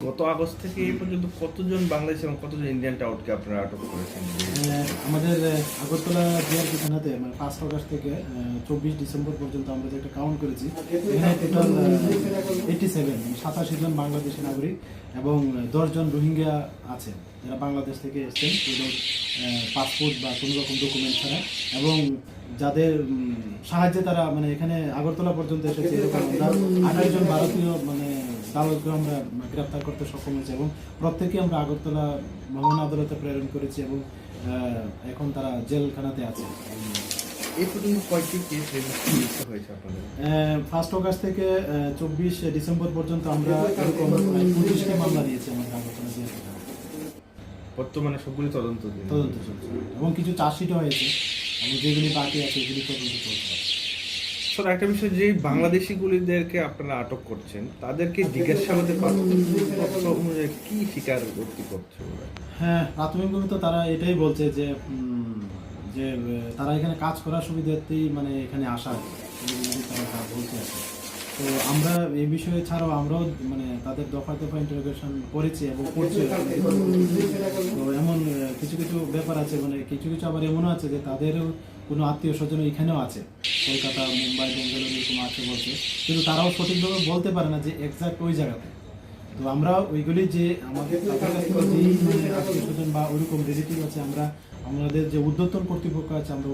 গত আগস্ট থেকে এই পর্যন্ত কতজন বাংলাদেশ এবং কতজন ইন্ডিয়ান টাউটকে আপনারা আটক করেছেন? আমাদের আগরতলা জিআরপি থানাতে মানে 5 আগস্ট থেকে 24 ডিসেম্বর পর্যন্ত আমরা যে একটা কাউন্ট করেছি, এখানে টোটাল 87 জন বাংলাদেশি নাগরিক এবং 10 জন রোহিঙ্গা আছে যারা বাংলাদেশ থেকে এসেছেন উইদাউট পাসপোর্ট বা কোনো রকম ডকুমেন্ট ছাড়া, এবং যাদের সাহায্যে তারা মানে এখানে আগরতলা পর্যন্ত এসেছে। এরকম আমরা 28 জন ভারতীয় মানে দালালকে আমরা গ্রেপ্তার করতে সক্ষম হয়েছে এবং প্রত্যেকে আমরা আগরতলা মহামান্য আদালতে প্রেরণ করেছি এবং এখন তারা জেলখানাতে আছে। এই পর্যন্ত কয়টি কেস রেজিস্টার হয়েছে আপনাদের? 1 আগস্ট থেকে 24 ডিসেম্বর পর্যন্ত আমরা এরকম 25টি মামলা দিয়েছি আমাদের আগরতলা জিআরপি থানায়। বর্তমানে সবগুলি তদন্ত চলছে এবং কিছু চার্জশিটও হয়েছে এবং যেগুলি বাকি আছে এগুলি তদন্ত চলছে। স্যার, একটা বিষয়, যে বাংলাদেশিগুলিদেরকে আপনারা আটক করছেন তাদেরকে জিজ্ঞাসাবাদের পত্র অনুযায়ী কি স্বীকারোক্তি করছে ওরা? হ্যাঁ, প্রাথমিকভাবে তো তারা এটাই বলছে যে তারা এখানে কাজ করার সুবিধাতেই মানে এখানে আসা, তারা বলতে আছে। তো আমরা এই বিষয়ে ছাড়াও আমরাও মানে তাদের দফায় দফা ইন্টারোগেশন করেছি এবং করছি। তো এমন কিছু কিছু ব্যাপার আছে, মানে কিছু কিছু আবার এমনও আছে যে তাদেরও কোনো আত্মীয় স্বজন এখানেও আছে, কলকাতা, মুম্বাই, বেঙ্গালুরু এরকম আছে বলছে, কিন্তু তারাও সঠিকভাবে বলতে পারে না যে এক্সাক্ট ওই জায়গাতে। তো আমরা ওইগুলি যে আমাদের যেই আত্মীয় স্বজন বা ওইরকম রিলেটিভ আছে, আমরা আমাদের যে ঊর্ধ্বতন কর্তৃপক্ষ আছে আমরা